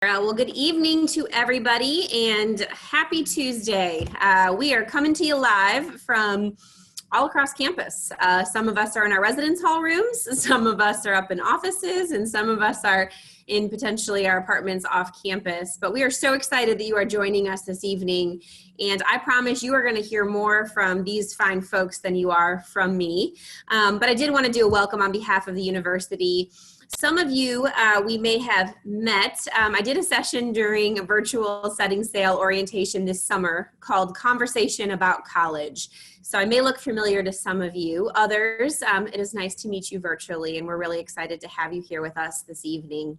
Well, good evening to everybody and happy Tuesday. We are coming to you live from all across campus. Some of us are in our residence hall rooms, some of us are up in offices, and some of us are in potentially our apartments off campus. But we are so excited that you are joining us this evening. And I promise you are going to hear more from these fine folks than you are from me. But I did want to do a welcome on behalf of the university. Some of you we may have met. I did a session during a virtual setting sail orientation this summer called Conversation About College. So I may look familiar to some of you. Others, it is nice to meet you virtually, and we're really excited to have you here with us this evening.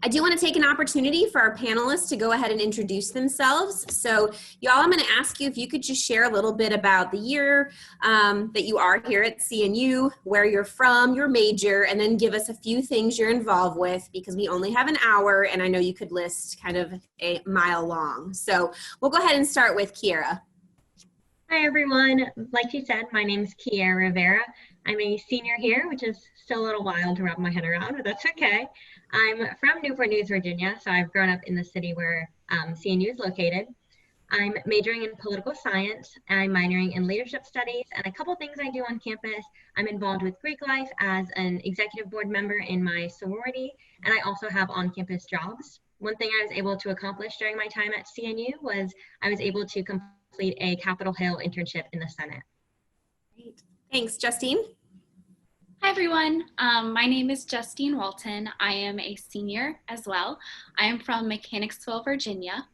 I do want to take an opportunity for our panelists to go ahead and introduce themselves. So y'all, I'm going to ask you if you could just share a little bit about the year that you are here at CNU, where you're from, your major, and then give us a few things you're involved with, because we only have an hour and I know you could list kind of a mile long. So we'll go ahead and start with Kiera. Hi everyone, like she said, my name is Kiera Rivera. I'm a senior here, which is still a little wild to wrap my head around, but that's okay. I'm from Newport News, Virginia, so I've grown up in the city where CNU is located. I'm majoring in political science, and I'm minoring in leadership studies, and a couple things I do on campus. I'm involved with Greek life as an executive board member in my sorority, and I also have on-campus jobs. One thing I was able to accomplish during my time at CNU was I was able to complete a Capitol Hill internship in the Senate. Great. Thanks, Justine. Hi everyone, my name is Justine Walton. I am a senior as well. I am from Mechanicsville, Virginia.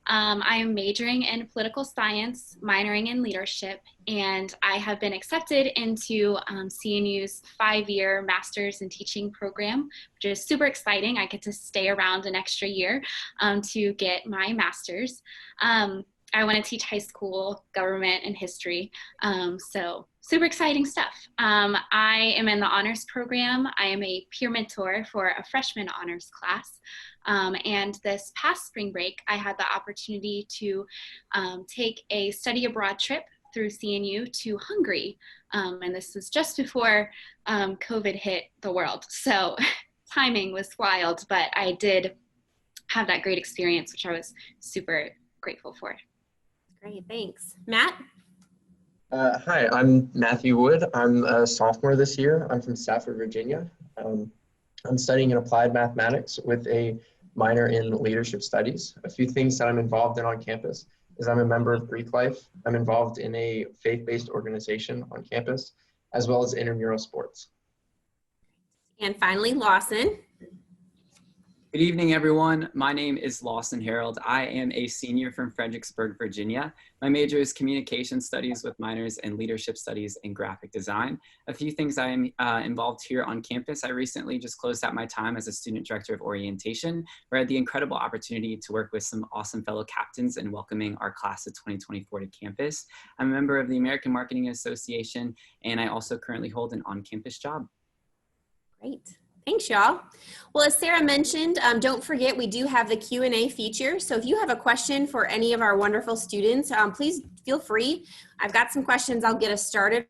I am majoring in political science, minoring in leadership, and I have been accepted into CNU's 5-year Master's in Teaching program, which is super exciting. I get to stay around an extra year to get my master's. I want to teach high school, government, and history, so super exciting stuff. I am in the honors program. I am a peer mentor for a freshman honors class. And this past spring break, I had the opportunity to take a study abroad trip through CNU to Hungary. And this was just before COVID hit the world. So timing was wild, but I did have that great experience, which I was super grateful for. Great, thanks. Matt? Hi, I'm Matthew Wood. I'm a sophomore this year. I'm from Stafford, Virginia. I'm studying in applied mathematics with a minor in leadership studies. A few things that I'm involved in on campus is I'm a member of Greek Life. I'm involved in a faith-based organization on campus, as well as intramural sports. And finally, Lawson. Good evening, everyone. My name is Lawson Harold. I am a senior from Fredericksburg, Virginia. My major is communication studies with minors in leadership studies and graphic design. A few things I am involved here on campus. I recently just closed out my time as a student director of orientation, where I had the incredible opportunity to work with some awesome fellow captains in welcoming our class of 2024 to campus. I'm a member of the American Marketing Association, and I also currently hold an on-campus job. Great. Thanks, y'all. Well, as Sarah mentioned, don't forget we do have the Q&A feature. So if you have a question for any of our wonderful students, please feel free. I've got some questions. I'll get us started.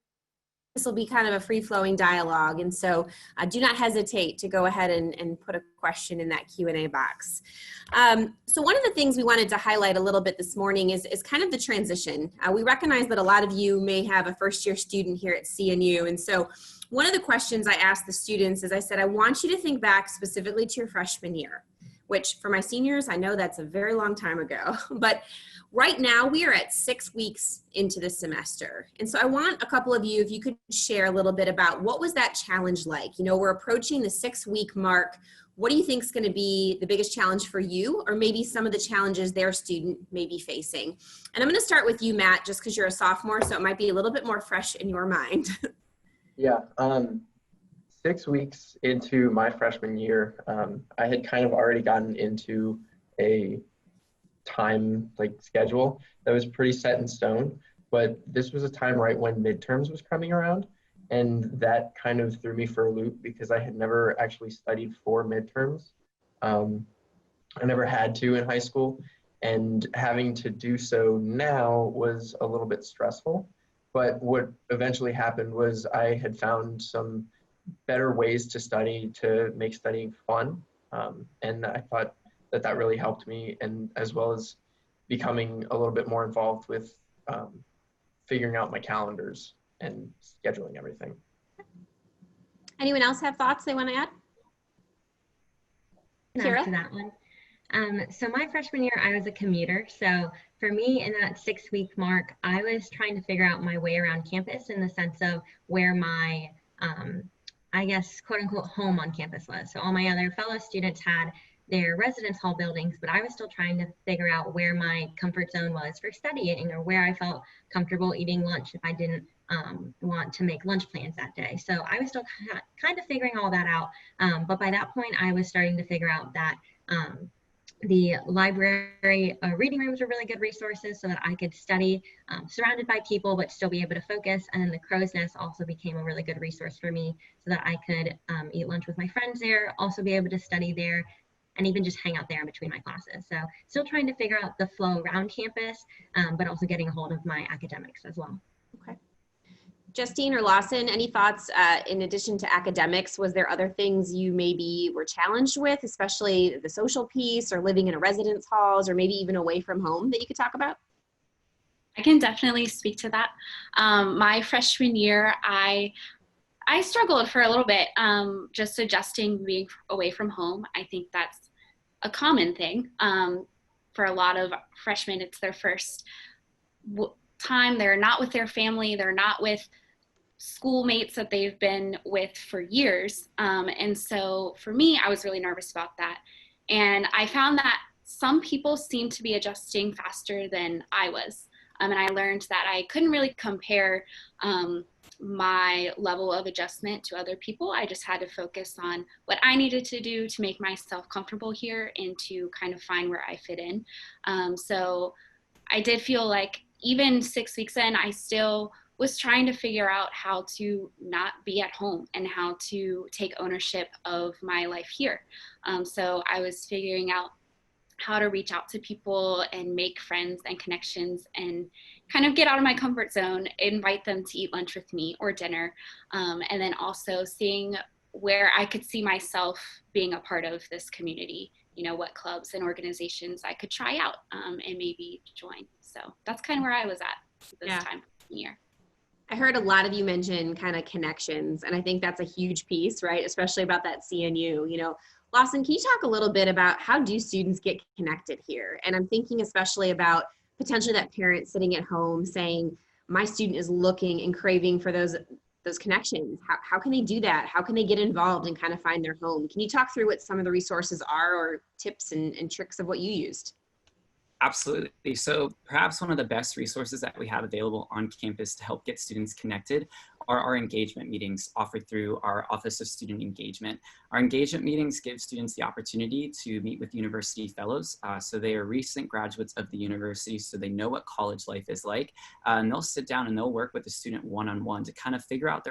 This will be kind of a free-flowing dialogue. And so do not hesitate to go ahead and put a question in that Q&A box. So one of the things we wanted to highlight a little bit this morning is kind of the transition. We recognize that a lot of you may have a first-year student here at CNU. And so one of the questions I asked the students is I said, I want you to think back specifically to your freshman year, which for my seniors, I know that's a very long time ago, but right now we are at 6 weeks into the semester. And so I want a couple of you, if you could share a little bit about what was that challenge like? You know, we're approaching the 6-week mark. What do you think is going to be the biggest challenge for you, or maybe some of the challenges their student may be facing? And I'm going to start with you, Matt, just because you're a sophomore, so it might be a little bit more fresh in your mind. Yeah, 6 weeks into my freshman year, I had kind of already gotten into a time schedule that was pretty set in stone, but this was a time right when midterms was coming around, and that kind of threw me for a loop because I had never actually studied for midterms. I never had to in high school, and having to do so now was a little bit stressful. But what eventually happened was I had found some better ways to study to make studying fun. And I thought that really helped me, and as well as becoming a little bit more involved with figuring out my calendars and scheduling everything. Anyone else have thoughts they want to add? Kira? To that one. So my freshman year, I was a commuter. So for me, in that 6-week mark, I was trying to figure out my way around campus in the sense of where my, I guess, quote unquote, home on campus was. So all my other fellow students had their residence hall buildings, but I was still trying to figure out where my comfort zone was for studying, or where I felt comfortable eating lunch if I didn't want to make lunch plans that day. So I was still kind of figuring all that out. But by that point, I was starting to figure out that the library reading rooms were really good resources so that I could study surrounded by people but still be able to focus. And then the Crow's Nest also became a really good resource for me so that I could eat lunch with my friends there, also be able to study there, and even just hang out there in between my classes. So still trying to figure out the flow around campus, but also getting a hold of my academics as well. Okay. Justine or Lawson, any thoughts in addition to academics? Was there other things you maybe were challenged with, especially the social piece or living in a residence halls or maybe even away from home that you could talk about? I can definitely speak to that. My freshman year, I struggled for a little bit just adjusting being away from home. I think that's a common thing. For a lot of freshmen, it's their first time. They're not with their family. They're not with schoolmates that they've been with for years. And so for me, I was really nervous about that. And I found that some people seem to be adjusting faster than I was. And I learned that I couldn't really compare my level of adjustment to other people. I just had to focus on what I needed to do to make myself comfortable here and to kind of find where I fit in. So I did feel like even 6 weeks in, I still was trying to figure out how to not be at home and how to take ownership of my life here. So I was figuring out how to reach out to people and make friends and connections and kind of get out of my comfort zone, invite them to eat lunch with me or dinner. And then also seeing where I could see myself being a part of this community, you know, what clubs and organizations I could try out and maybe join. So that's kind of where I was at this time of the year. I heard a lot of you mention kind of connections, and I think that's a huge piece, right? Especially about that CNU. You know, Lawson, can you talk a little bit about how do students get connected here? And I'm thinking especially about potentially that parent sitting at home saying, my student is looking and craving for those connections. How can they do that? How can they get involved and kind of find their home? Can you talk through what some of the resources are or tips and tricks of what you used? Absolutely. So perhaps one of the best resources that we have available on campus to help get students connected are our engagement meetings offered through our Office of Student Engagement. Our engagement meetings give students the opportunity to meet with university fellows. So they are recent graduates of the university, so they know what college life is like. And they'll sit down and they'll work with the student one-on-one to kind of figure out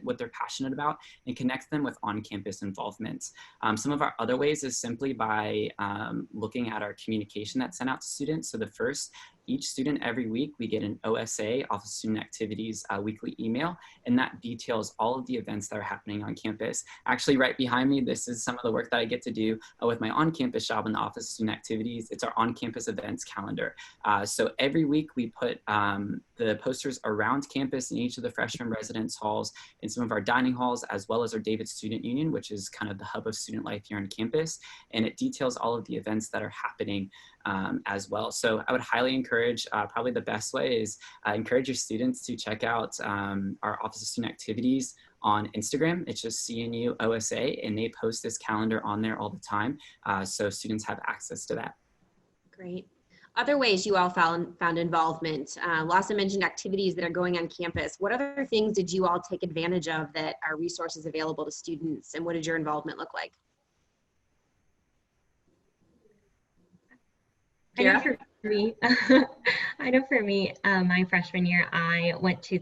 what they're passionate about and connect them with on-campus involvement. Some of our other ways is simply by looking at our communication that's sent out to students. So each student every week, we get an OSA, Office of Student Activities, weekly email, and that details all of the events that are happening on campus. Actually, right behind me, this is some of the work that I get to do with my on-campus job in the Office of Student Activities. It's our on-campus events calendar. So every week we put the posters around campus in each of the freshman residence halls, in some of our dining halls, as well as our David Student Union, which is kind of the hub of student life here on campus. And it details all of the events that are happening as well. So I would highly encourage, probably the best way is encourage your students to check out our Office of Student Activities on Instagram. It's just CNU OSA, and they post this calendar on there all the time. So students have access to that. Great. Other ways you all found involvement. Lawson mentioned activities that are going on campus. What other things did you all take advantage of that are resources available to students, and what did your involvement look like? I know for me, I know for me, my freshman year, I went to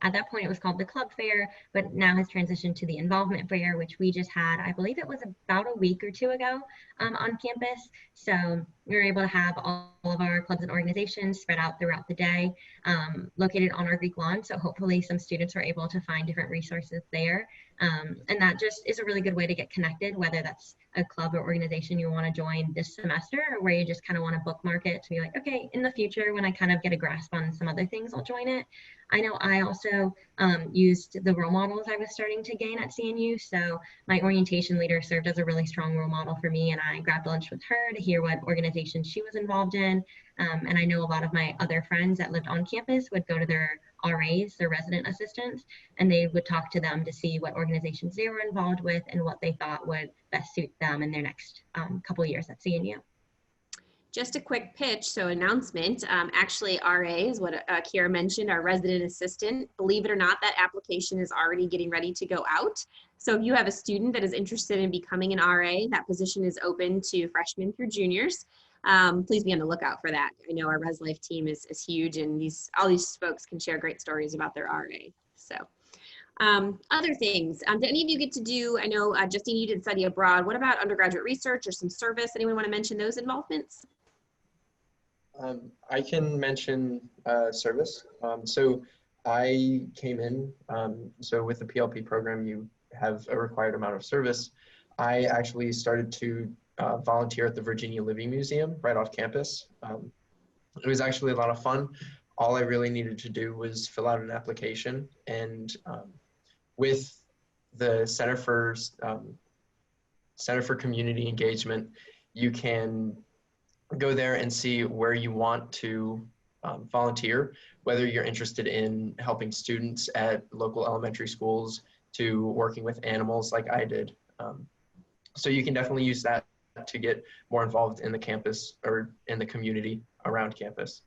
at that point it was called the club fair, but now has transitioned to the involvement fair, which we just had, I believe it was about a week or two ago on campus. So we were able to have all of our clubs and organizations spread out throughout the day, located on our Greek lawn. So hopefully some students were able to find different resources there. And that just is a really good way to get connected, whether that's a club or organization you want to join this semester, or where you just kind of want to bookmark it to be like, okay, in the future, when I kind of get a grasp on some other things, I'll join it. I know I also used the role models I was starting to gain at CNU. So my orientation leader served as a really strong role model for me, and I grabbed lunch with her to hear what organizations she was involved in. And I know a lot of my other friends that lived on campus would go to their RAs, their resident assistants, and they would talk to them to see what organizations they were involved with and what they thought would best suit them in their next couple years at CNU. Just a quick pitch, so announcement. Actually, RAs, what Kiara mentioned, our resident assistant, believe it or not, that application is already getting ready to go out. So if you have a student that is interested in becoming an RA, that position is open to freshmen through juniors. Please be on the lookout for that. I know our Res Life team is huge, and all these folks can share great stories about their RA. So other things, did any of you get to do, I know Justine, you did study abroad. What about undergraduate research or some service? Anyone want to mention those involvements? I can mention service. So I came in, so with the PLP program, you have a required amount of service. I actually started to volunteer at the Virginia Living Museum right off campus. It was actually a lot of fun. All I really needed to do was fill out an application, and with the Center for Community Engagement, you can go there and see where you want to volunteer, whether you're interested in helping students at local elementary schools to working with animals like I did. So you can definitely use that to get more involved in the campus or in the community around campus.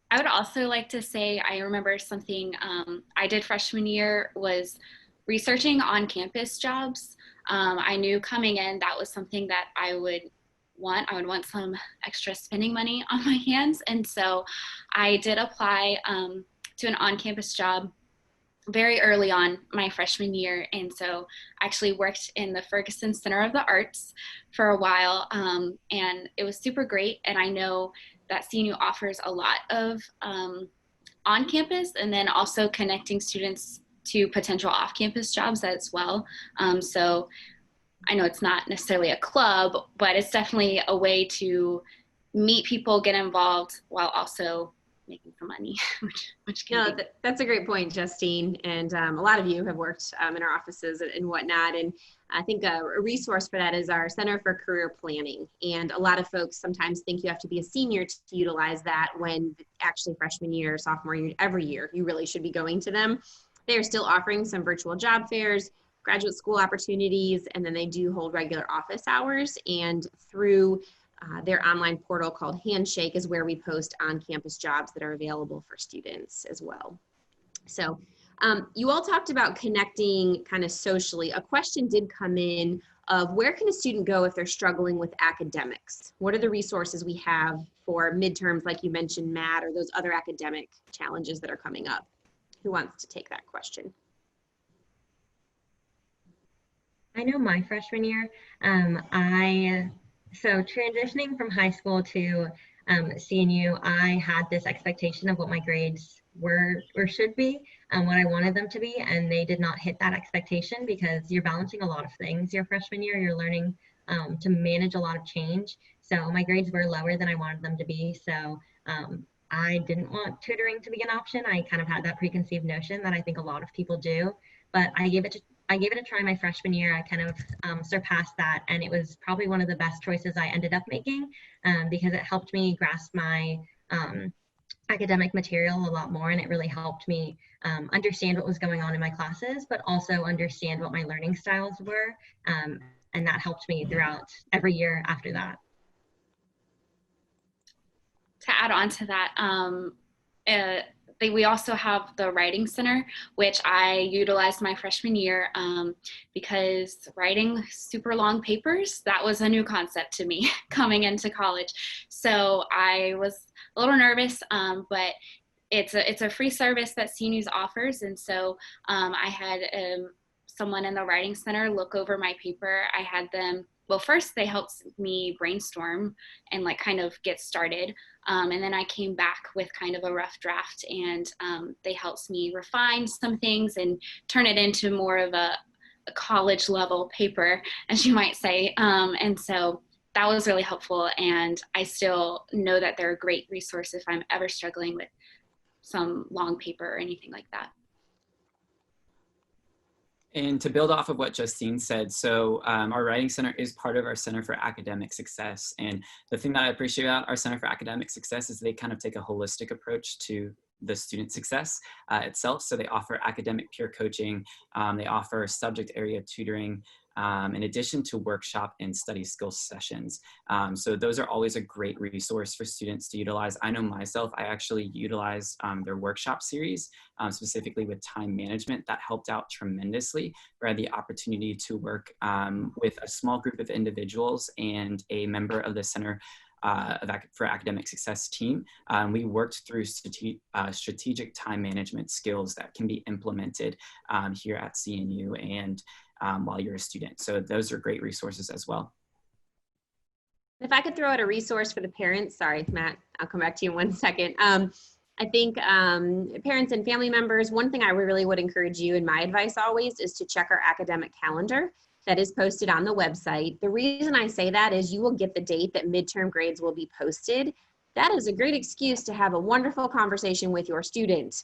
I would also like to say, I remember something I did freshman year was researching on-campus jobs. I knew coming in that was something that I would want. I would want some extra spending money on my hands. And so I did apply to an on-campus job very early on my freshman year. And so I actually worked in the Ferguson Center of the Arts for a while. And it was super great. And I know that CNU offers a lot of on-campus and then also connecting students to potential off-campus jobs as well. So I know it's not necessarily a club, but it's definitely a way to meet people, get involved while also making some money, which can be. That's a great point, Justine. And a lot of you have worked in our offices and whatnot. And I think a resource for that is our Center for Career Planning. And a lot of folks sometimes think you have to be a senior to utilize that, when actually freshman year, sophomore year, every year, you really should be going to them. They are still offering some virtual job fairs, graduate school opportunities, and then they do hold regular office hours. And through their online portal called Handshake is where we post on-campus jobs that are available for students as well. So you all talked about connecting kind of socially. A question did come in of where can a student go if they're struggling with academics? What are the resources we have for midterms, like you mentioned, Matt, or those other academic challenges that are coming up? Who wants to take that question? I know my freshman year, so transitioning from high school to CNU, I had this expectation of what my grades were or should be and what I wanted them to be, and they did not hit that expectation because you're balancing a lot of things your freshman year. You're learning to manage a lot of change. So my grades were lower than I wanted them to be. So I didn't want tutoring to be an option. I kind of had that preconceived notion that I think a lot of people do, but I gave it a try my freshman year. I kind of surpassed that, and it was probably one of the best choices I ended up making because it helped me grasp my academic material a lot more, and it really helped me understand what was going on in my classes, but also understand what my learning styles were, and that helped me throughout every year after that. To add on to that, we also have the writing center, which I utilized my freshman year because writing super long papers, that was a new concept to me coming into college. So I was a little nervous, but it's a free service that CNews offers. And so I had someone in the writing center look over my paper. I had them, well, first they helped me brainstorm and like kind of get started. And then I came back with kind of a rough draft, and they helped me refine some things and turn it into more of a college level paper, as you might say. And so that was really helpful. And I still know that they're a great resource if I'm ever struggling with some long paper or anything like that. And to build off of what Justine said, so our Writing Center is part of our Center for Academic Success. And the thing that I appreciate about our Center for Academic Success is they kind of take a holistic approach to the student success itself. So they offer academic peer coaching, they offer subject area tutoring, in addition to workshop and study skills sessions. So those are always a great resource for students to utilize. I know myself, I actually utilize their workshop series, specifically with time management. That helped out tremendously, where I had the opportunity to work with a small group of individuals and a member of the Center for Academic Success team. We worked through strategic time management skills that can be implemented here at CNU and while you're a student. So those are great resources as well. If I could throw out a resource for the parents, sorry, Matt, I'll come back to you in 1 second. I think parents and family members, one thing I really would encourage you, and my advice always, is to check our academic calendar that is posted on the website. The reason I say that is you will get the date that midterm grades will be posted. That is a great excuse to have a wonderful conversation with your student.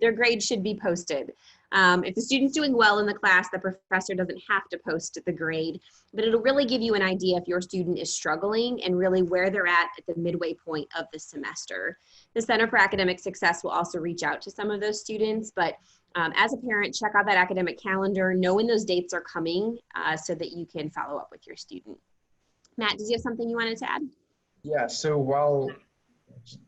Their grades should be posted. If the student's doing well in the class, the professor doesn't have to post the grade, but it'll really give you an idea if your student is struggling and really where they're at the midway point of the semester. The Center for Academic Success will also reach out to some of those students, but as a parent, check out that academic calendar, know when those dates are coming so that you can follow up with your student. Matt, did you have something you wanted to add? Yeah, so while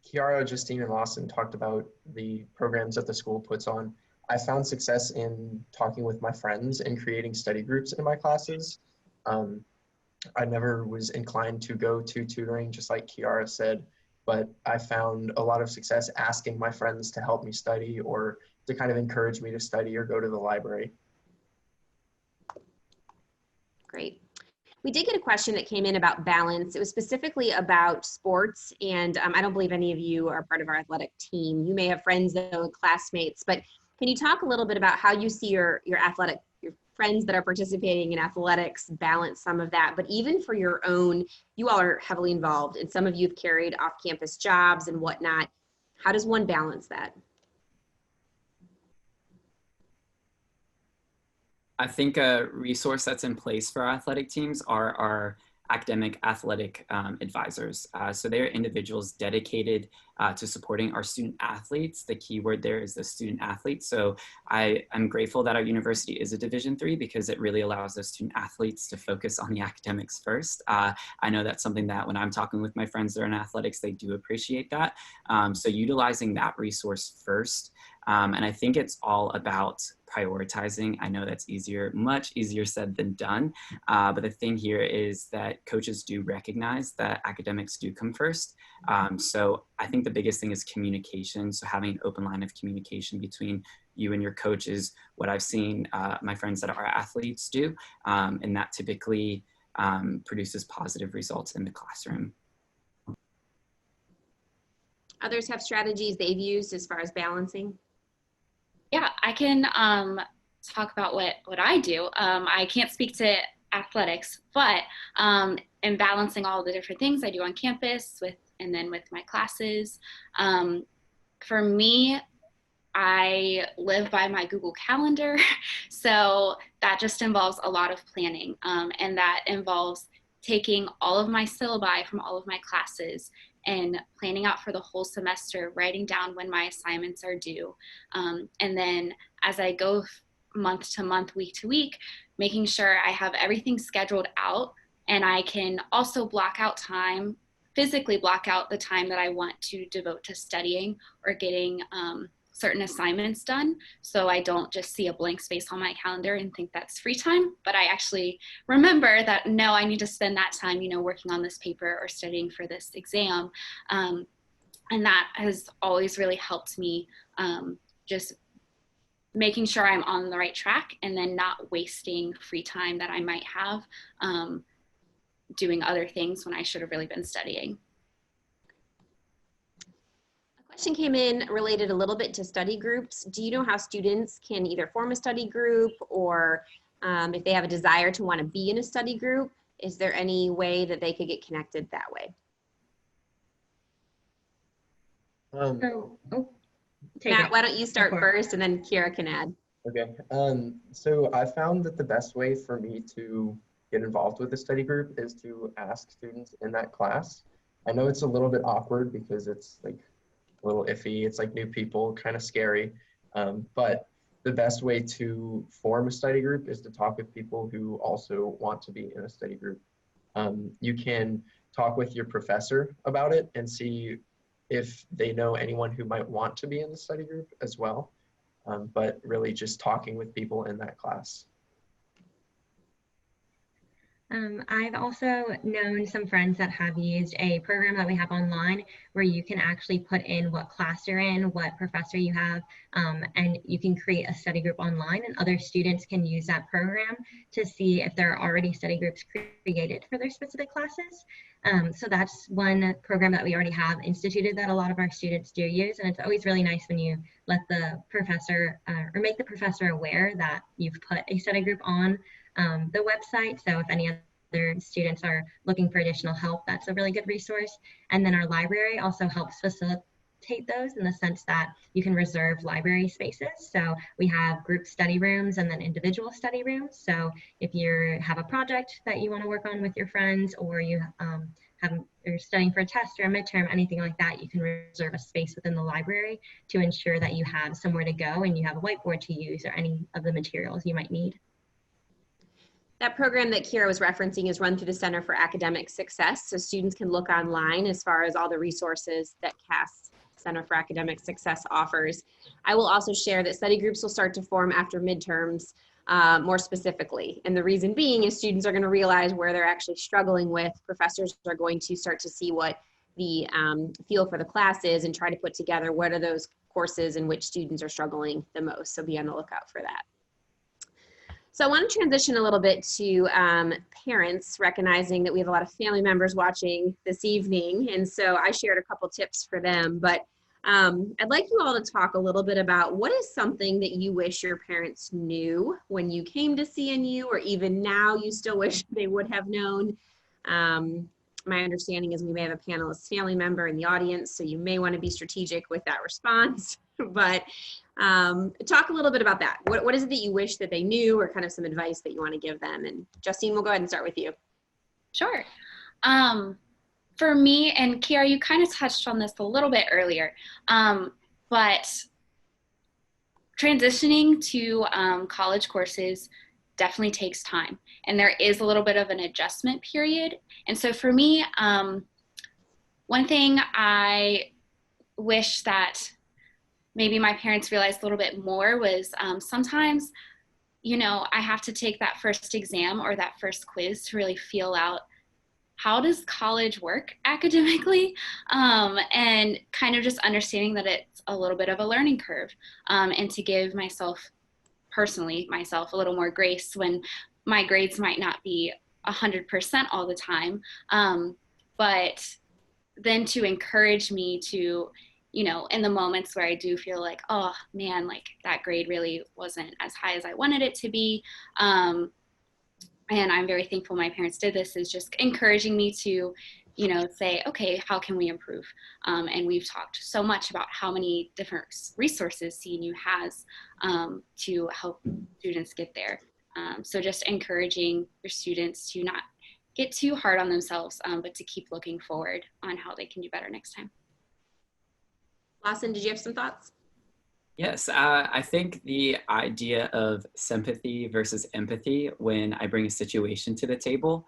Kiara, Justine, and Lawson talked about the programs that the school puts on, I found success in talking with my friends and creating study groups in my classes. I never was inclined to go to tutoring, just like Kiara said, but I found a lot of success asking my friends to help me study or to kind of encourage me to study or go to the library. Great. We did get a question that came in about balance. It was specifically about sports, and I don't believe any of you are part of our athletic team. You may have friends, though, classmates, but can you talk a little bit about how you see your friends that are participating in athletics balance some of that, but even for your own, you all are heavily involved, and some of you have carried off-campus jobs and whatnot. How does one balance that? I think a resource that's in place for our athletic teams are our academic athletic advisors. So they're individuals dedicated to supporting our student athletes. The key word there is the student athlete. So I'm grateful that our university is a Division III because it really allows those student athletes to focus on the academics first. I know that's something that when I'm talking with my friends that are in athletics, they do appreciate that. So utilizing that resource first. And I think it's all about prioritizing. I know that's much easier said than done. But the thing here is that coaches do recognize that academics do come first. So I think the biggest thing is communication. So having an open line of communication between you and your coach is what I've seen my friends that are athletes do. And that typically produces positive results in the classroom. Others have strategies they've used as far as balancing? Yeah, I can talk about what I do. I can't speak to athletics, but in balancing all the different things I do on campus and then with my classes, for me, I live by my Google Calendar. So that just involves a lot of planning, and that involves taking all of my syllabi from all of my classes and planning out for the whole semester, writing down when my assignments are due. And then as I go month to month, week to week, making sure I have everything scheduled out, and I can also block out time, physically block out the time that I want to devote to studying or getting certain assignments done, so I don't just see a blank space on my calendar and think that's free time, but I actually remember that, no, I need to spend that time, working on this paper or studying for this exam. And that has always really helped me, just making sure I'm on the right track and then not wasting free time that I might have doing other things when I should have really been studying. Question came in related a little bit to study groups. Do you know how students can either form a study group, or if they have a desire to want to be in a study group, is there any way that they could get connected that way? Matt, why don't you start first and then Kiera can add. Okay. So I found that the best way for me to get involved with a study group is to ask students in that class. I know it's a little bit awkward because it's like a little iffy. It's like new people, kind of scary. But the best way to form a study group is to talk with people who also want to be in a study group. You can talk with your professor about it and see if they know anyone who might want to be in the study group as well. But really just talking with people in that class. I've also known some friends that have used a program that we have online where you can actually put in what class you're in, what professor you have, and you can create a study group online, and other students can use that program to see if there are already study groups created for their specific classes. So that's one program that we already have instituted that a lot of our students do use, and it's always really nice when you let the professor or make the professor aware that you've put a study group on the website. So if any other students are looking for additional help, that's a really good resource. And then our library also helps facilitate those in the sense that you can reserve library spaces. So we have group study rooms and then individual study rooms. So if you have a project that you want to work on with your friends, or you you're studying for a test or a midterm, anything like that, you can reserve a space within the library to ensure that you have somewhere to go and you have a whiteboard to use or any of the materials you might need. That program that Kiera was referencing is run through the Center for Academic Success, so students can look online as far as all the resources that CAS, Center for Academic Success, offers. I will also share that study groups will start to form after midterms more specifically, and the reason being is students are going to realize where they're actually struggling with. Professors are going to start to see what the feel for the class is and try to put together what are those courses in which students are struggling the most, so be on the lookout for that. So I want to transition a little bit to parents, recognizing that we have a lot of family members watching this evening. And so I shared a couple tips for them, but I'd like you all to talk a little bit about what is something that you wish your parents knew when you came to CNU, or even now you still wish they would have known. My understanding is we may have a panelist family member in the audience, so you may want to be strategic with that response. But talk a little bit about that. What is it that you wish that they knew, or kind of some advice that you want to give them? And Justine, we'll go ahead and start with you. Sure. For me, and Kiera, you kind of touched on this a little bit earlier, but transitioning to college courses definitely takes time, and there is a little bit of an adjustment period. And so for me, one thing I wish that maybe my parents realized a little bit more was sometimes, I have to take that first exam or that first quiz to really feel out, how does college work academically? And kind of just understanding that it's a little bit of a learning curve, and to give myself a little more grace when my grades might not be 100% all the time. But then to encourage me to, in the moments where I do feel like, oh man, like that grade really wasn't as high as I wanted it to be. And I'm very thankful my parents did this, is just encouraging me to, say, okay, how can we improve? And we've talked so much about how many different resources CNU has to help students get there. So just encouraging your students to not get too hard on themselves, but to keep looking forward on how they can do better next time. Lawson, did you have some thoughts? Yes, I think the idea of sympathy versus empathy when I bring a situation to the table.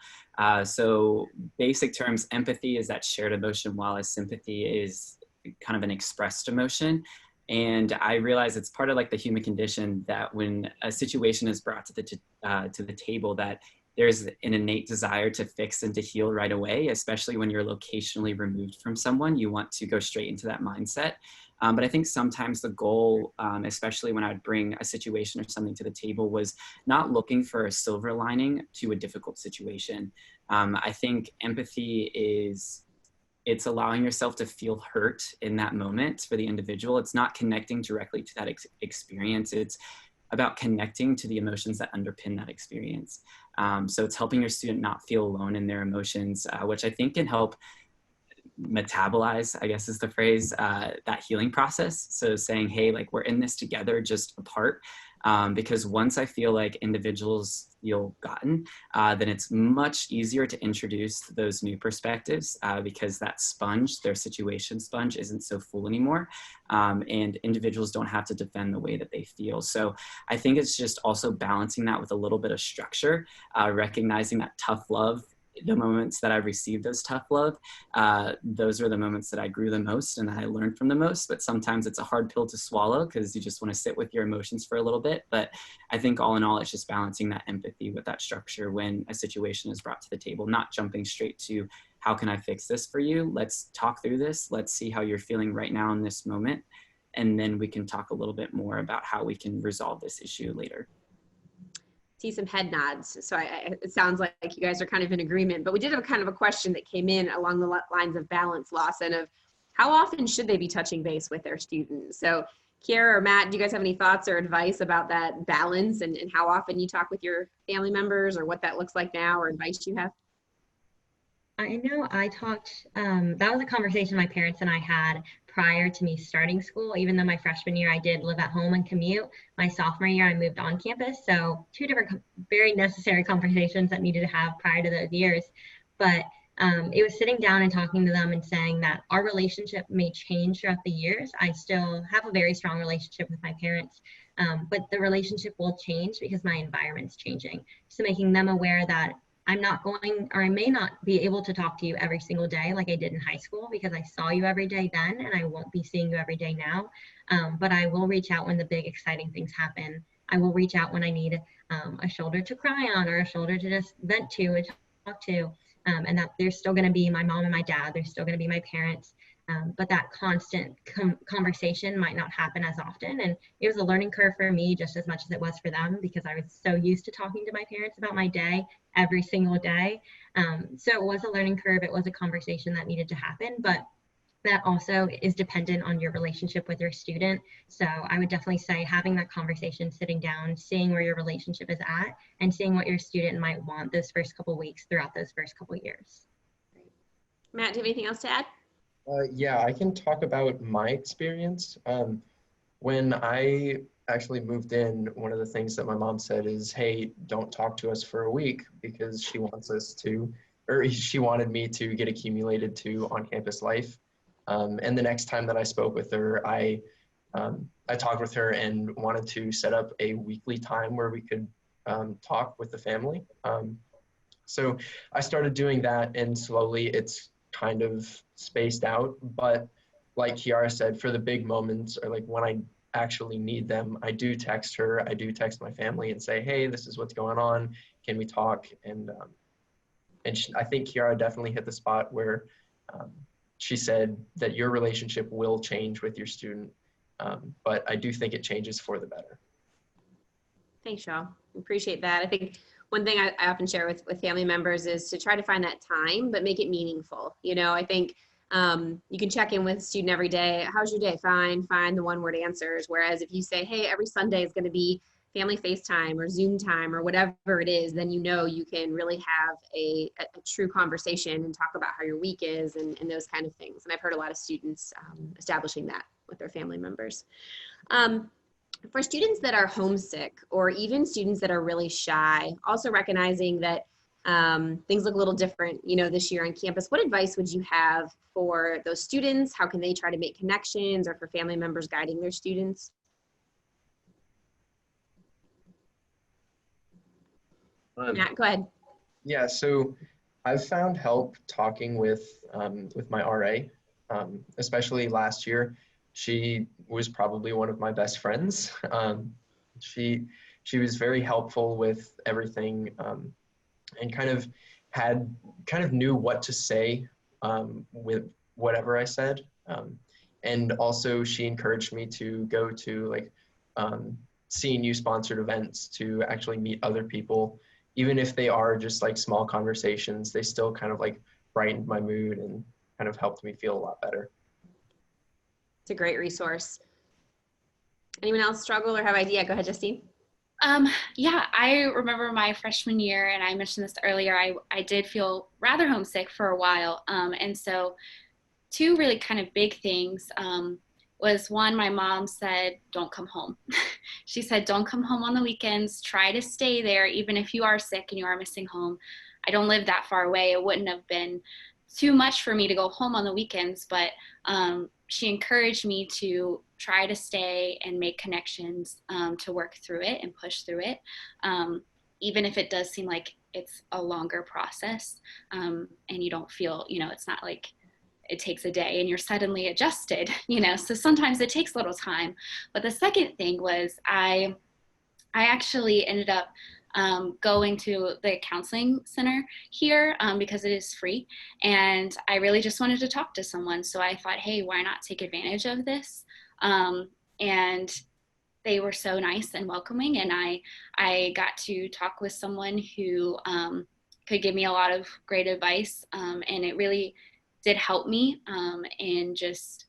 So basic terms, empathy is that shared emotion, while sympathy is kind of an expressed emotion. And I realize it's part of like the human condition that when a situation is brought to the table, that there's an innate desire to fix and to heal right away, especially when you're locationally removed from someone. You want to go straight into that mindset. But I think sometimes the goal, especially when I'd bring a situation or something to the table, was not looking for a silver lining to a difficult situation. I think empathy it's allowing yourself to feel hurt in that moment for the individual. It's not connecting directly to that experience. It's about connecting to the emotions that underpin that experience. So it's helping your student not feel alone in their emotions, which I think can help metabolize, I guess is the phrase, that healing process. So saying, hey, like we're in this together, just apart. Because once I feel like individuals feel gotten, then it's much easier to introduce those new perspectives because that sponge, their situation sponge, isn't so full anymore. And individuals don't have to defend the way that they feel. So I think it's just also balancing that with a little bit of structure, recognizing that tough love, the moments that I've received those tough love, those are the moments that I grew the most and that I learned from the most. But sometimes it's a hard pill to swallow because you just want to sit with your emotions for a little bit. But I think all in all, it's just balancing that empathy with that structure when a situation is brought to the table, not jumping straight to how can I fix this for you? Let's talk through this. Let's see how you're feeling right now in this moment. And then we can talk a little bit more about how we can resolve this issue later. See some head nods. So it sounds like you guys are kind of in agreement, but we did have kind of a question that came in along the lines of balance, Lawson, of how often should they be touching base with their students? So Kiara or Matt, do you guys have any thoughts or advice about that balance and how often you talk with your family members or what that looks like now or advice you have? I know I talked, that was a conversation my parents and I had prior to me starting school. Even though my freshman year I did live at home and commute, my sophomore year I moved on campus. So two different very necessary conversations that needed to have prior to those years. But it was sitting down and talking to them and saying that our relationship may change throughout the years. I still have a very strong relationship with my parents, but the relationship will change because my environment's changing. So making them aware that I'm not going, or I may not be able to talk to you every single day like I did in high school because I saw you every day then and I won't be seeing you every day now. But I will reach out when the big exciting things happen. I will reach out when I need a shoulder to cry on or a shoulder to just vent to and talk to. And that there's still going to be my mom and my dad. There's still going to be my parents. But that constant conversation might not happen as often. And it was a learning curve for me just as much as it was for them because I was so used to talking to my parents about my day every single day. So it was a learning curve. It was a conversation that needed to happen, but that also is dependent on your relationship with your student. So I would definitely say having that conversation, sitting down, seeing where your relationship is at and seeing what your student might want those first couple weeks throughout those first couple years. Matt, do you have anything else to add? Yeah, I can talk about my experience. When I actually moved in, one of the things that my mom said is, hey, don't talk to us for a week because she wants us to, or she wanted me to get accumulated to on-campus life. And the next time that I spoke with her, I talked with her and wanted to set up a weekly time where we could talk with the family. So I started doing that and slowly it's kind of spaced out, but like Kiara said, for the big moments or like when I actually need them, I do text her, I do text my family and say, hey, this is what's going on, can we talk? And I think Kiara definitely hit the spot where she said that your relationship will change with your student, but I do think it changes for the better. Thanks, y'all. Appreciate that. I think one thing I often share with family members is to try to find that time, but make it meaningful. You know, I think you can check in with a student every day. How's your day? Fine, fine, the one-word answers. Whereas if you say, hey, every Sunday is going to be family FaceTime or Zoom time or whatever it is, then you know you can really have a true conversation and talk about how your week is and those kind of things. And I've heard a lot of students establishing that with their family members. For students that are homesick or even students that are really shy, also recognizing that things look a little different, you know, this year on campus, what advice would you have for those students? How can they try to make connections, or for family members guiding their students? Matt, go ahead. Yeah, so I've found help talking with my RA, especially last year. she was probably one of my best friends. She was very helpful with everything, and kind of knew what to say with whatever I said. And also she encouraged me to go to like CNU sponsored events to actually meet other people, even if they are just like small conversations. They still kind of like brightened my mood and kind of helped me feel a lot better. It's a great resource. Anyone else struggle or have idea? Go ahead, Justine. Yeah, I remember my freshman year, and I mentioned this earlier, I did feel rather homesick for a while. And so two really kind of big things was one, my mom said, don't come home. She said, don't come home on the weekends. Try to stay there, even if you are sick and you are missing home. I don't live that far away. It wouldn't have been too much for me to go home on the weekends, but she encouraged me to try to stay and make connections to work through it and push through it, even if it does seem like it's a longer process, and you don't feel, it's not like it takes a day and you're suddenly adjusted, so sometimes it takes a little time. But the second thing was I actually ended up going to the counseling center here because it is free. And I really just wanted to talk to someone. So I thought, hey, why not take advantage of this? And they were so nice and welcoming. And I got to talk with someone who could give me a lot of great advice. And it really did help me in just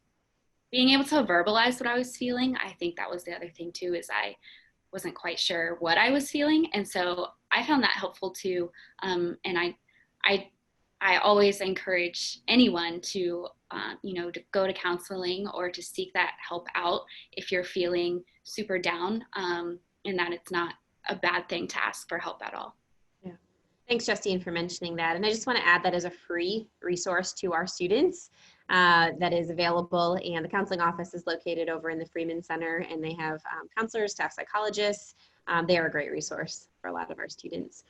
being able to verbalize what I was feeling. I think that was the other thing too, is I wasn't quite sure what I was feeling. And so I found that helpful too. And I always encourage anyone to, to go to counseling or to seek that help out if you're feeling super down, and that it's not a bad thing to ask for help at all. Yeah. Thanks, Justine, for mentioning that. And I just want to add that as a free resource to our students that is available. And the counseling office is located over in the Freeman Center, and they have counselors, staff psychologists. They are a great resource for a lot of our students.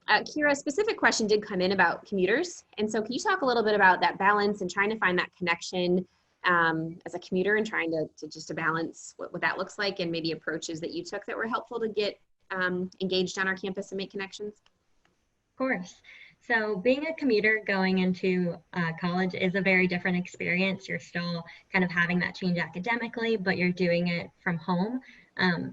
Kira, a specific question did come in about commuters. And so can you talk a little bit about that balance and trying to find that connection as a commuter and trying to balance what that looks like, and maybe approaches that you took that were helpful to get engaged on our campus and make connections? Of course. So being a commuter going into college is a very different experience. You're still kind of having that change academically, but you're doing it from home.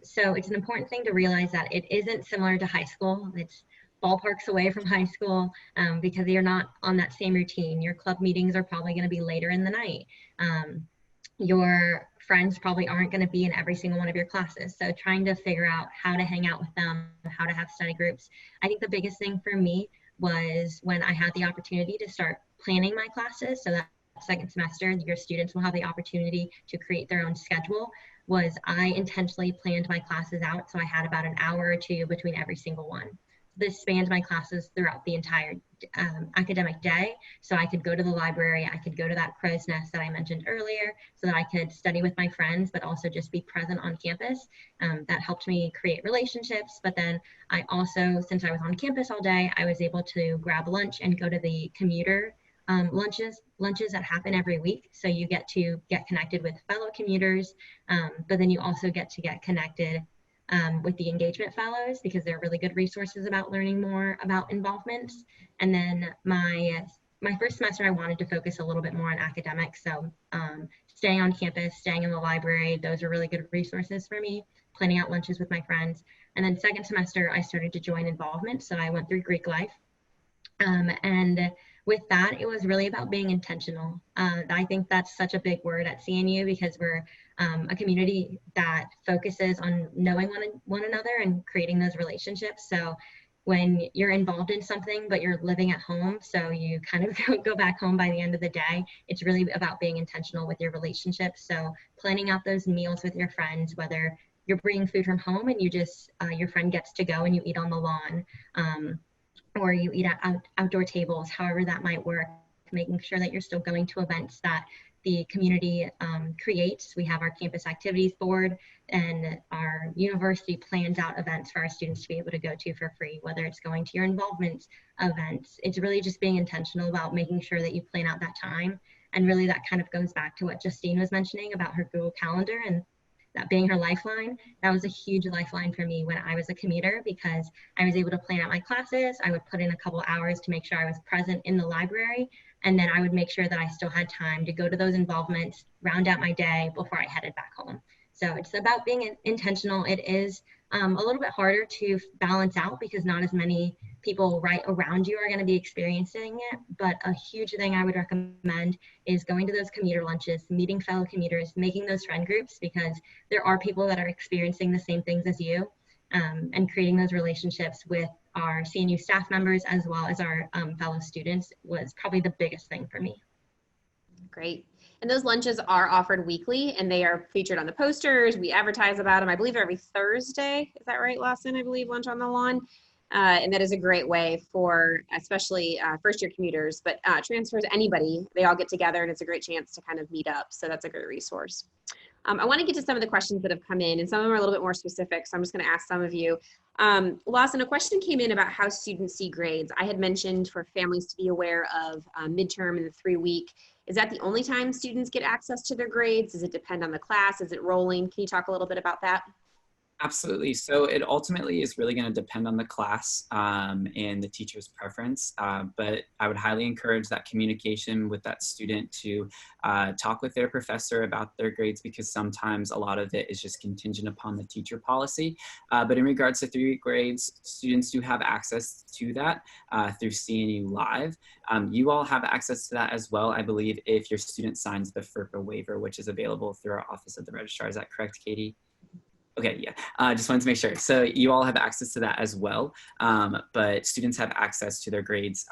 So it's an important thing to realize that it isn't similar to high school. It's ballparks away from high school because you're not on that same routine. Your club meetings are probably going to be later in the night. Your friends probably aren't going to be in every single one of your classes. So trying to figure out how to hang out with them, how to have study groups. I think the biggest thing for me was when I had the opportunity to start planning my classes, so that second semester your students will have the opportunity to create their own schedule, was I intentionally planned my classes out so I had about an hour or two between every single one. This spanned my classes throughout the entire academic day, so I could go to the library, I could go to that crow's nest that I mentioned earlier, so that I could study with my friends, but also just be present on campus. That helped me create relationships, but then I also, since I was on campus all day, I was able to grab lunch and go to the commuter lunches that happen every week. So you get to get connected with fellow commuters, but then you also get to get connected with the engagement fellows, because they're really good resources about learning more about involvements. And then my first semester, I wanted to focus a little bit more on academics. So staying on campus, staying in the library, those are really good resources for me, planning out lunches with my friends. And then second semester, I started to join involvement. So I went through Greek life. And with that, it was really about being intentional. I think that's such a big word at CNU, because we're a community that focuses on knowing one another and creating those relationships. So when you're involved in something, but you're living at home, so you kind of go back home by the end of the day, it's really about being intentional with your relationships. So planning out those meals with your friends, whether you're bringing food from home and you just, your friend gets to go and you eat on the lawn, or you eat at outdoor tables, however that might work, making sure that you're still going to events that the community creates. We have our campus activities board, and our university plans out events for our students to be able to go to for free, whether it's going to your involvement events. It's really just being intentional about making sure that you plan out that time. And really that kind of goes back to what Justine was mentioning about her Google Calendar and that being her lifeline. That was a huge lifeline for me when I was a commuter, because I was able to plan out my classes. I would put in a couple hours to make sure I was present in the library, and then I would make sure that I still had time to go to those involvements, round out my day before I headed back home. So it's about being intentional. It is a little bit harder to balance out because not as many people right around you are going to be experiencing it. But a huge thing I would recommend is going to those commuter lunches, meeting fellow commuters, making those friend groups, because there are people that are experiencing the same things as you, and creating those relationships with our CNU staff members as well as our fellow students was probably the biggest thing for me. Great. And those lunches are offered weekly, and they are featured on the posters. We advertise about them, I believe, every Thursday. Is that right, Lawson? I believe Lunch on the Lawn. And that is a great way for especially first-year commuters, but transfers, anybody, they all get together, and it's a great chance to kind of meet up. So that's a great resource. I want to get to some of the questions that have come in, and some of them are a little bit more specific, so I'm just going to ask some of you. Lawson, a question came in about how students see grades. I had mentioned for families to be aware of midterm and the 3-week. Is that the only time students get access to their grades? Does it depend on the class? Is it rolling? Can you talk a little bit about that? Absolutely. So it ultimately is really going to depend on the class and the teacher's preference. But I would highly encourage that communication with that student to talk with their professor about their grades, because sometimes a lot of it is just contingent upon the teacher policy. But in regards to 3-week grades, students do have access to that through CNU Live. You all have access to that as well, I believe, if your student signs the FERPA waiver, which is available through our Office of the Registrar. Is that correct, Katie? Okay, yeah, just wanted to make sure. So you all have access to that as well, but students have access to their grades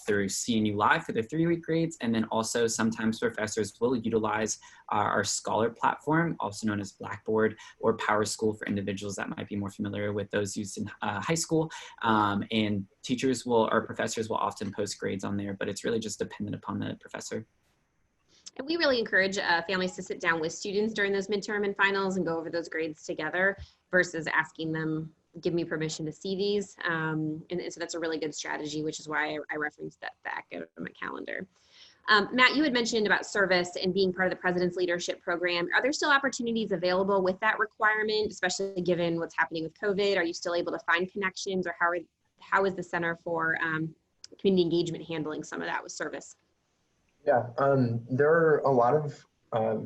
through CNU Live for their 3-week grades, and then also sometimes professors will utilize our Scholar platform, also known as Blackboard or PowerSchool for individuals that might be more familiar with those used in high school, and teachers will, or professors will often post grades on there, but it's really just dependent upon the professor. And we really encourage families to sit down with students during those midterm and finals and go over those grades together versus asking them, give me permission to see these. And so that's a really good strategy, which is why I referenced that academic calendar. Matt, you had mentioned about service and being part of the President's Leadership Program. Are there still opportunities available with that requirement, especially given what's happening with COVID? Are you still able to find connections, or how is the Center for Community Engagement handling some of that with service? Yeah, there are a lot of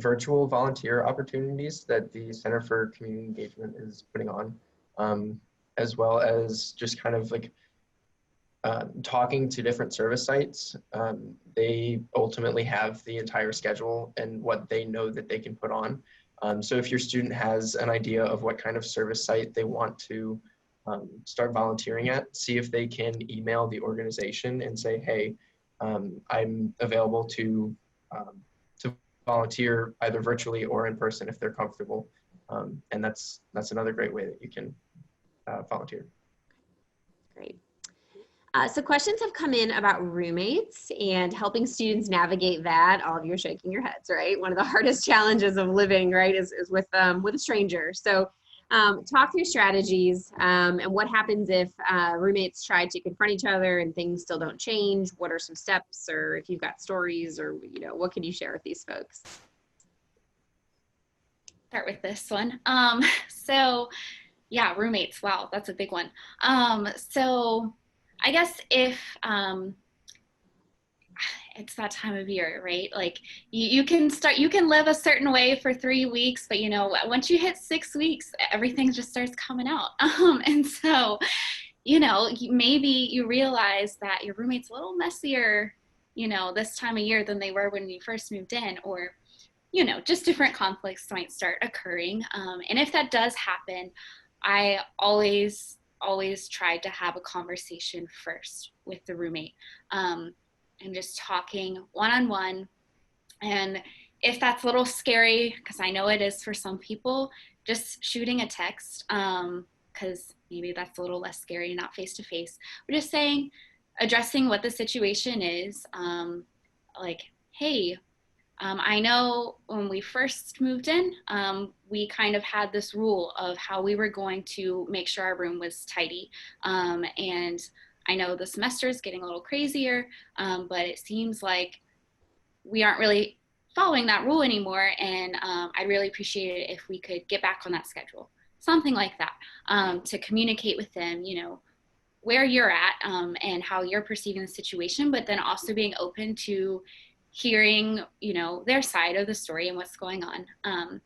virtual volunteer opportunities that the Center for Community Engagement is putting on, as well as just kind of like talking to different service sites. They ultimately have the entire schedule and what they know that they can put on. So if your student has an idea of what kind of service site they want to start volunteering at, see if they can email the organization and say, hey, I'm available to volunteer either virtually or in person if they're comfortable. And that's another great way that you can volunteer. Great. So questions have come in about roommates and helping students navigate that. All of you are shaking your heads, right? One of the hardest challenges of living, right, is with a stranger. So talk through strategies and what happens if roommates try to confront each other and things still don't change. What are some steps, or if you've got stories, or what can you share with these folks? Start with this one. So yeah, roommates. Wow, that's a big one. So I guess if it's that time of year, right? Like you can live a certain way for 3 weeks, but once you hit 6 weeks, everything just starts coming out. And so, maybe you realize that your roommate's a little messier, this time of year than they were when you first moved in, or, just different conflicts might start occurring. And if that does happen, I always try to have a conversation first with the roommate. And just talking one-on-one. And if that's a little scary, because I know it is for some people, just shooting a text, because maybe that's a little less scary, not face-to-face. We're just addressing what the situation is. Like, hey, I know when we first moved in, we kind of had this rule of how we were going to make sure our room was tidy. And I know the semester is getting a little crazier, but it seems like we aren't really following that rule anymore, and I'd really appreciate it if we could get back on that schedule. Something like that, to communicate with them, you know, where you're at and how you're perceiving the situation, but then also being open to hearing, you know, their side of the story and what's going on.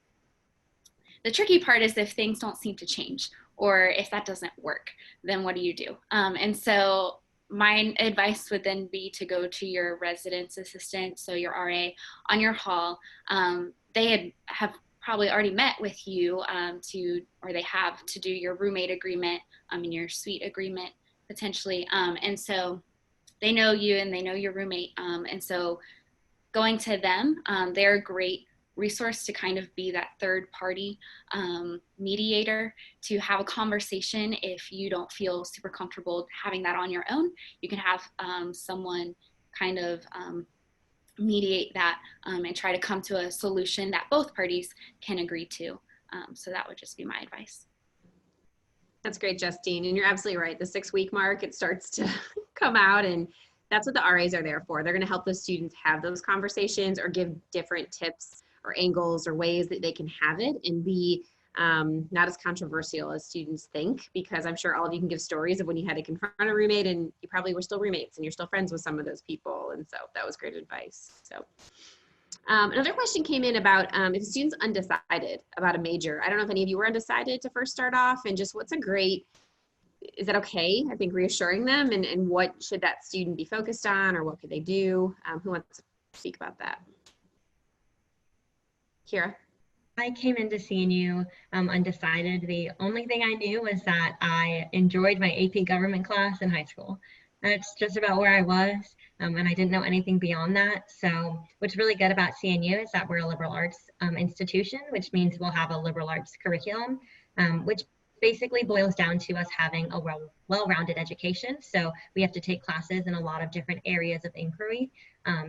The tricky part is if things don't seem to change, or if that doesn't work, then what do you do? And so my advice would then be to go to your residence assistant, so your RA on your hall. They have probably already met with you or they have to do your roommate agreement and your suite agreement potentially. And so they know you and they know your roommate. And so going to them, they're a great resource to kind of be that third party mediator, to have a conversation. If you don't feel super comfortable having that on your own, you can have someone kind of mediate that and try to come to a solution that both parties can agree to. So that would just be my advice. That's great, Justine. And you're absolutely right. The 6-week mark, it starts to come out, and that's what the RAs are there for. They're going to help the students have those conversations or give different tips or angles or ways that they can have it and be not as controversial as students think, because I'm sure all of you can give stories of when you had to confront a roommate and you probably were still roommates and you're still friends with some of those people. And so that was great advice. So another question came in about if a student's undecided about a major. I don't know if any of you were undecided to first start off, and just what's a great, is that okay? I think reassuring them, and what should that student be focused on, or what could they do? Who wants to speak about that? Kira? I came into CNU undecided. The only thing I knew was that I enjoyed my AP government class in high school. That's just about where I was, and I didn't know anything beyond that. So what's really good about CNU is that we're a liberal arts institution, which means we'll have a liberal arts curriculum, which basically boils down to us having a well-rounded education. So we have to take classes in a lot of different areas of inquiry.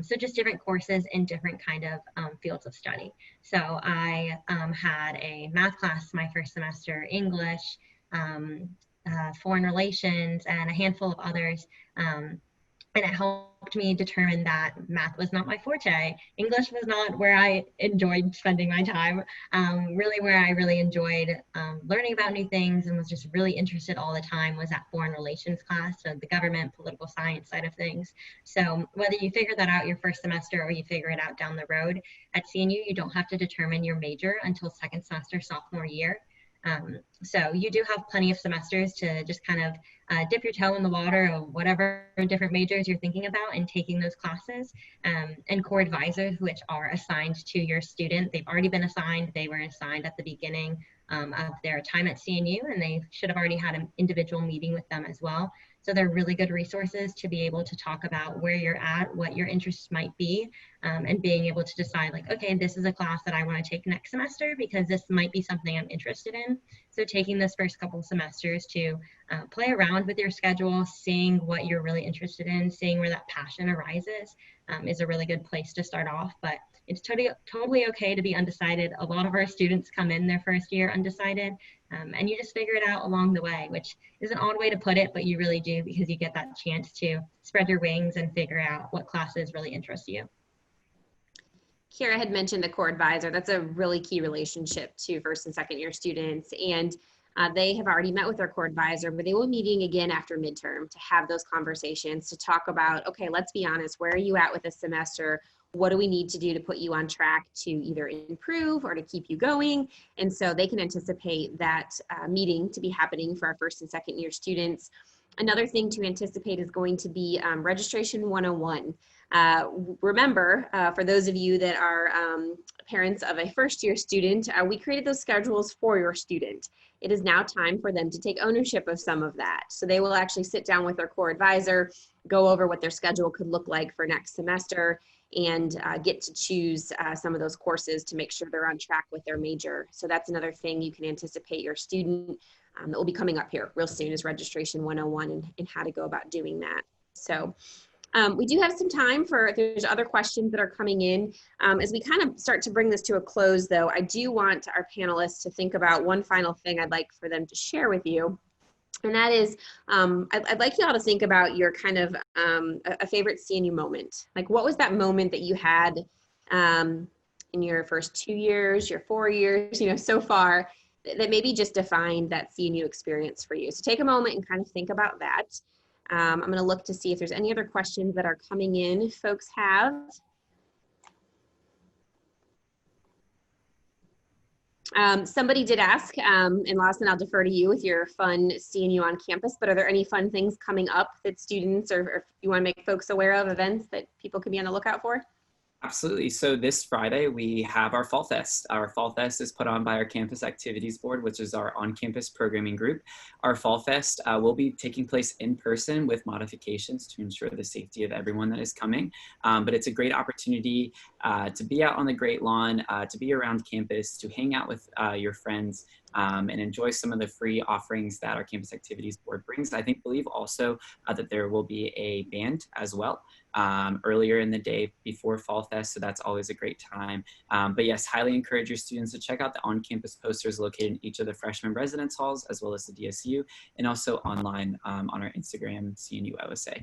So just different courses in different kind of fields of study. So I had a math class my first semester, English, foreign relations, and a handful of others. And it helped me determine that math was not my forte. English was not where I enjoyed spending my time. Really where I really enjoyed learning about new things and was just really interested all the time was that foreign relations class, so the government, political science side of things. So whether you figure that out your first semester or you figure it out down the road, at CNU, you don't have to determine your major until second semester, sophomore year. So you do have plenty of semesters to just kind of dip your toe in the water of whatever different majors you're thinking about and taking those classes. And core advisors, which are assigned to your student, they've already been assigned. They were assigned at the beginning of their time at CNU, and they should have already had an individual meeting with them as well. So they're really good resources to be able to talk about where you're at, what your interests might be, and being able to decide like, okay, this is a class that I want to take next semester because this might be something I'm interested in. So taking this first couple semesters to play around with your schedule, seeing what you're really interested in, seeing where that passion arises is a really good place to start off. But it's totally okay to be undecided. A lot of our students come in their first year undecided, and you just figure it out along the way, which is an odd way to put it, but you really do, because you get that chance to spread your wings and figure out what classes really interest you. Kira had mentioned the core advisor. That's a really key relationship to first and second year students. And they have already met with their core advisor, but they will be meeting again after midterm to have those conversations, to talk about, okay, let's be honest, where are you at with this semester? What do we need to do to put you on track to either improve or to keep you going? And so they can anticipate that meeting to be happening for our first and second year students. Another thing to anticipate is going to be registration 101. Remember, for those of you that are parents of a first year student, we created those schedules for your student. It is now time for them to take ownership of some of that. So they will actually sit down with their core advisor, go over what their schedule could look like for next semester, and get to choose some of those courses to make sure they're on track with their major. So that's another thing you can anticipate your student that will be coming up here real soon, is registration 101 and how to go about doing that. So we do have some time for if there's other questions that are coming in. As we kind of start to bring this to a close, though, I do want our panelists to think about one final thing I'd like for them to share with you. And that is, I'd like you all to think about your kind of a favorite CNU moment. Like, what was that moment that you had in your first 2 years, your 4 years, so far, that maybe just defined that CNU experience for you? So take a moment and kind of think about that. I'm going to look to see if there's any other questions that are coming in folks have. Somebody did ask, and Lawson, I'll defer to you with your fun CNU on campus, but are there any fun things coming up that students or you want to make folks aware of, events that people could be on the lookout for? Absolutely. So this Friday, we have our Fall Fest. Our Fall Fest is put on by our Campus Activities Board, which is our on-campus programming group. Our Fall Fest will be taking place in person with modifications to ensure the safety of everyone that is coming. But it's a great opportunity to be out on the Great Lawn, to be around campus, to hang out with your friends, and enjoy some of the free offerings that our Campus Activities Board brings. I believe also that there will be a band as well earlier in the day before Fall Fest, so that's always a great time. But yes, highly encourage your students to check out the on-campus posters located in each of the freshman residence halls, as well as the DSU, and also online on our Instagram, CNU OSA.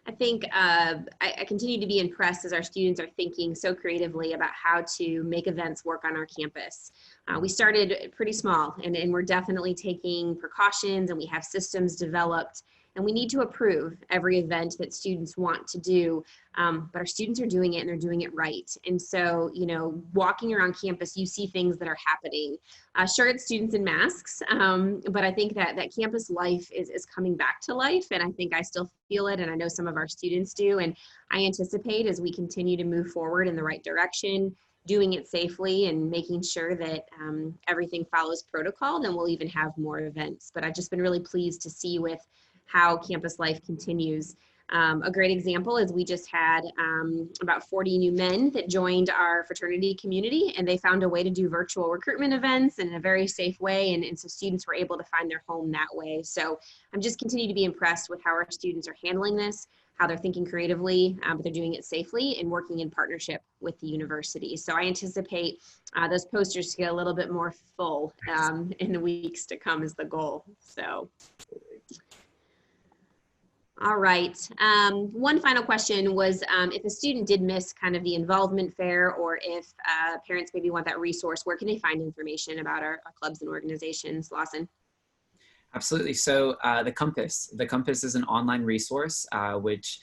I think I continue to be impressed as our students are thinking so creatively about how to make events work on our campus. We started pretty small, and we're definitely taking precautions, and we have systems developed, and we need to approve every event that students want to do, but our students are doing it, and they're doing it right. And so, walking around campus, you see things that are happening. Sure, it's students in masks, but I think that campus life is coming back to life, and I think I still feel it, and I know some of our students do, and I anticipate as we continue to move forward in the right direction, doing it safely and making sure that everything follows protocol, then we'll even have more events. But I've just been really pleased to see with how campus life continues. A great example is we just had about 40 new men that joined our fraternity community, and they found a way to do virtual recruitment events in a very safe way, and so students were able to find their home that way. So I'm just continue to be impressed with how our students are handling this, how they're thinking creatively, but they're doing it safely and working in partnership with the university. So I anticipate those posters to get a little bit more full in the weeks to come is the goal. So. All right. One final question was if a student did miss kind of the involvement fair, or if parents maybe want that resource, where can they find information about our clubs and organizations? Lawson? Absolutely. So the Compass is an online resource which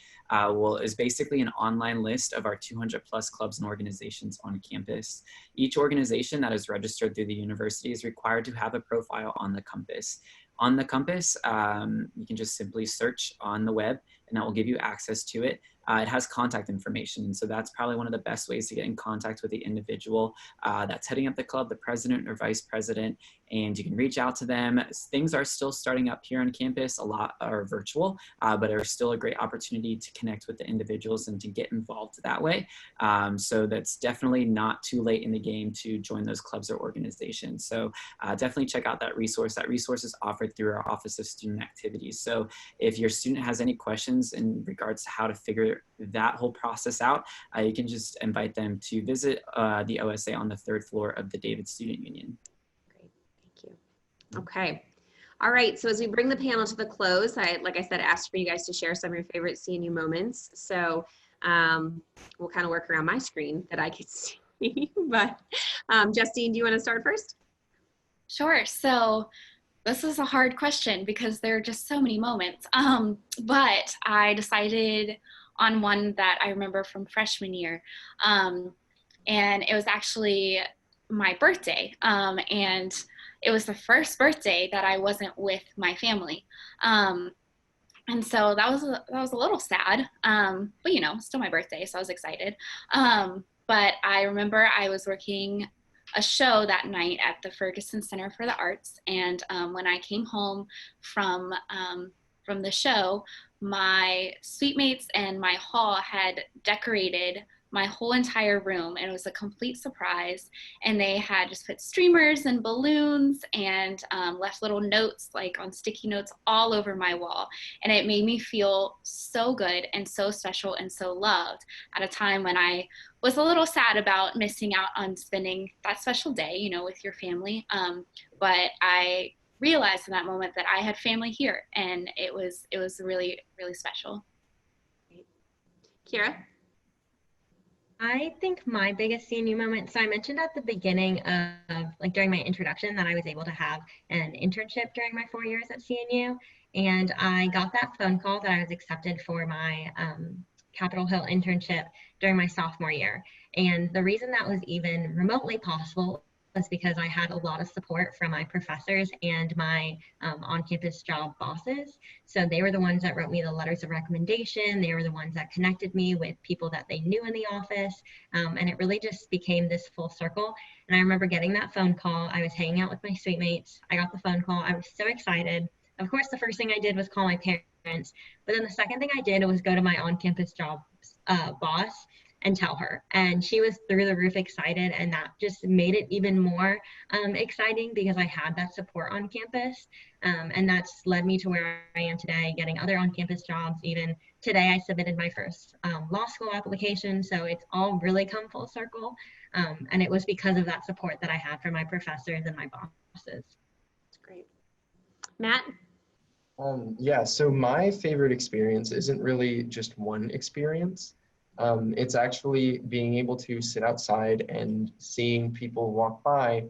is basically an online list of our 200 plus clubs and organizations on campus. Each organization that is registered through the university is required to have a profile on the Compass. On the Compass, you can just simply search on the web, and that will give you access to it. It has contact information, and so that's probably one of the best ways to get in contact with the individual that's heading up the club, the president or vice president, and you can reach out to them. Things are still starting up here on campus. A lot are virtual, but are still a great opportunity to connect with the individuals and to get involved that way. So that's definitely not too late in the game to join those clubs or organizations. So definitely check out that resource. That resource is offered through our Office of Student Activities. So if your student has any questions in regards to how to figure that whole process out, you can just invite them to visit the OSA on the 3rd floor of the David Student Union. Great, thank you. Okay. All right, so as we bring the panel to the close, like I said, asked for you guys to share some of your favorite CNU moments. So we'll kind of work around my screen that I can see. But Justine, do you want to start first? Sure. So this is a hard question because there are just so many moments. But I decided on one that I remember from freshman year. And it was actually my birthday. And it was the first birthday that I wasn't with my family. And so that was a little sad, but still my birthday, so I was excited. But I remember I was working a show that night at the Ferguson Center for the Arts, and when I came home from the show, my suite mates and my hall had decorated my whole entire room, and it was a complete surprise. And they had just put streamers and balloons and left little notes, like on sticky notes, all over my wall. And it made me feel so good and so special and so loved at a time when I was a little sad about missing out on spending that special day, with your family. But I realized in that moment that I had family here, and it was really, really special. Kira? I think my biggest CNU moment, so I mentioned at the beginning of like during my introduction that I was able to have an internship during my 4 years at CNU. And I got that phone call that I was accepted for my Capitol Hill internship during my sophomore year. And the reason that was even remotely possible was because I had a lot of support from my professors and my on-campus job bosses. So they were the ones that wrote me the letters of recommendation. They were the ones that connected me with people that they knew in the office. And it really just became this full circle. And I remember getting that phone call. I was hanging out with my suite mates. I got the phone call. I was so excited. Of course, the first thing I did was call my parents. But then the second thing I did was go to my on-campus job boss and tell her. And she was through the roof excited, and that just made it even more exciting because I had that support on campus. And that's led me to where I am today, getting other on-campus jobs. Even today, I submitted my first law school application. So it's all really come full circle. And it was because of that support that I had from my professors and my bosses. That's great. Matt? Yeah, so my favorite experience isn't really just one experience. It's actually being able to sit outside and seeing people walk by.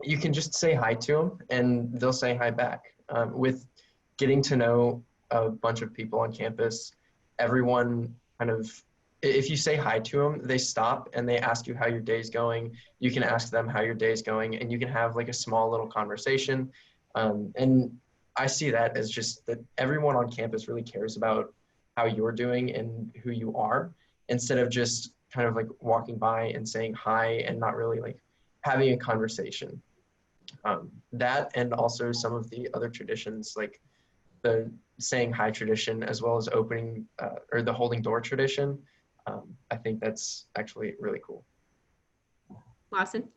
You can just say hi to them and they'll say hi back. With getting to know a bunch of people on campus, everyone kind of, if you say hi to them, they stop and they ask you how your day's going. You can ask them how your day's going, and you can have like a small little conversation. And I see that as just that everyone on campus really cares about how you're doing and who you are, instead of just kind of like walking by and saying hi and not really like having a conversation. That, and also some of the other traditions, like the saying hi tradition, as well as opening or the holding door tradition. I think that's actually really cool. Lawson?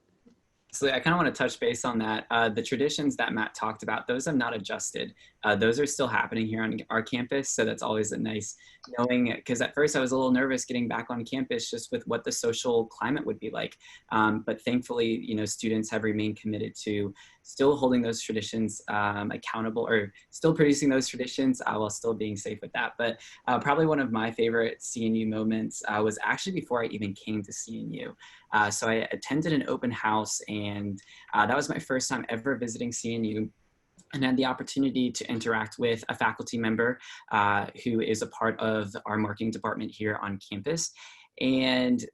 So I kind of want to touch base on that. The traditions that Matt talked about, those have not adjusted. Those are still happening here on our campus. So that's always a nice knowing, because at first I was a little nervous getting back on campus just with what the social climate would be like. But thankfully, you know, students have remained committed to still holding those traditions accountable, or still producing those traditions while still being safe with that. But probably one of my favorite CNU moments was actually before I even came to CNU. So I attended an open house, and that was my first time ever visiting CNU, and had the opportunity to interact with a faculty member who is a part of our marketing department here on campus. And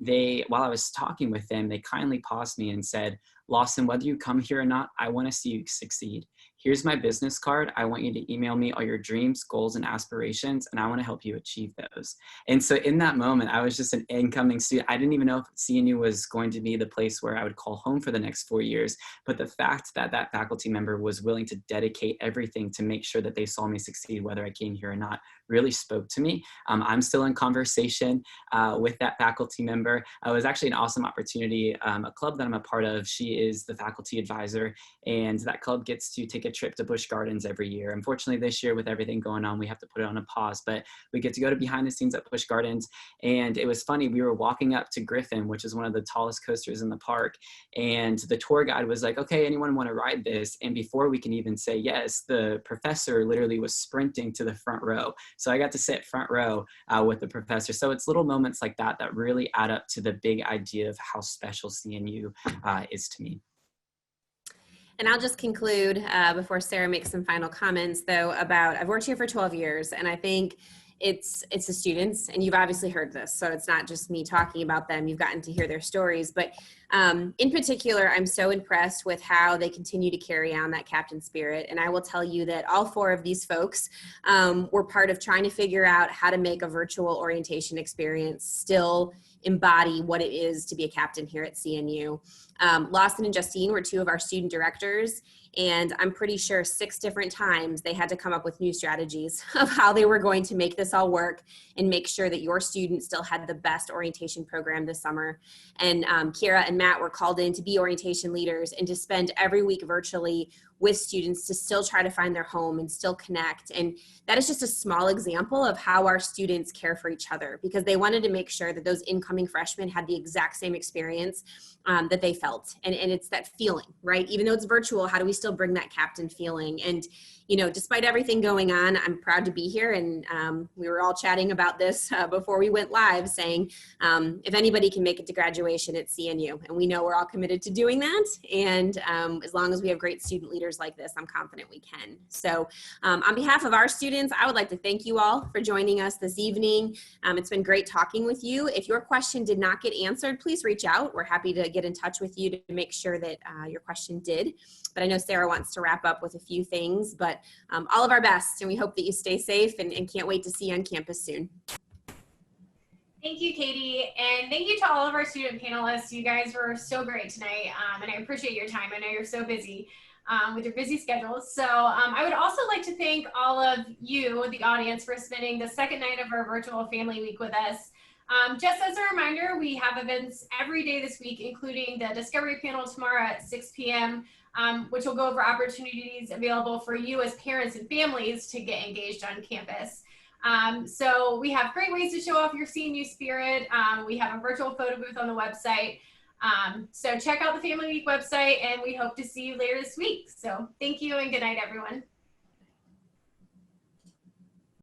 while I was talking with them, they kindly paused me and said, "Lawson, whether you come here or not, I want to see you succeed. Here's my business card. I want you to email me all your dreams, goals, and aspirations, and I want to help you achieve those." And so in that moment, I was just an incoming student. I didn't even know if CNU was going to be the place where I would call home for the next 4 years. But the fact that that faculty member was willing to dedicate everything to make sure that they saw me succeed, whether I came here or not, really spoke to me. I'm still in conversation with that faculty member. It was actually an awesome opportunity. A club that I'm a part of, she is the faculty advisor, and that club gets to take a trip to Busch Gardens every year. Unfortunately, this year with everything going on, we have to put it on a pause, but we get to go to behind the scenes at Busch Gardens. And it was funny, we were walking up to Griffon, which is one of the tallest coasters in the park, and the tour guide was like, "Okay, anyone want to ride this?" And before we can even say yes, the professor literally was sprinting to the front row. So I got to sit front row with the professor. So it's little moments like that that really add up to the big idea of how special CNU is to me. And I'll just conclude before Sarah makes some final comments, though, about I've worked here for 12 years, and I think it's the students, and you've obviously heard this, so it's not just me talking about them. You've gotten to hear their stories, but in particular, I'm so impressed with how they continue to carry on that captain spirit. And I will tell you that all four of these folks were part of trying to figure out how to make a virtual orientation experience still embody what it is to be a captain here at CNU. Lawson and Justine were two of our student directors, and I'm pretty sure 6 different times they had to come up with new strategies of how they were going to make this all work and make sure that your students still had the best orientation program this summer. And Kira and Matt were called in to be orientation leaders and to spend every week virtually with students to still try to find their home and still connect. And that is just a small example of how our students care for each other, because they wanted to make sure that those incoming freshmen had the exact same experience that they felt. And it's that feeling, right? Even though it's virtual, how do we still bring that captain feeling? And, you know, despite everything going on, I'm proud to be here. And we were all chatting about this before we went live, saying, if anybody can make it to graduation, it's CNU. And we know we're all committed to doing that. And as long as we have great student leaders like this, I'm confident we can. So on behalf of our students, I would like to thank you all for joining us this evening. It's been great talking with you. If your question did not get answered, please reach out. We're happy to get in touch with you to make sure that your question did. But I know Sarah wants to wrap up with a few things, but all of our best, and we hope that you stay safe and can't wait to see you on campus soon. Thank you, Katie, and thank you to all of our student panelists. You guys were so great tonight, and I appreciate your time. I know you're so busy with your busy schedules. So I would also like to thank all of you, the audience, for spending the second night of our virtual family week with us. Just as a reminder, we have events every day this week, including the Discovery Panel tomorrow at 6 p.m., which will go over opportunities available for you as parents and families to get engaged on campus. So we have great ways to show off your CNU spirit. We have a virtual photo booth on the website. So check out the Family Week website, and we hope to see you later this week. So thank you and good night, everyone.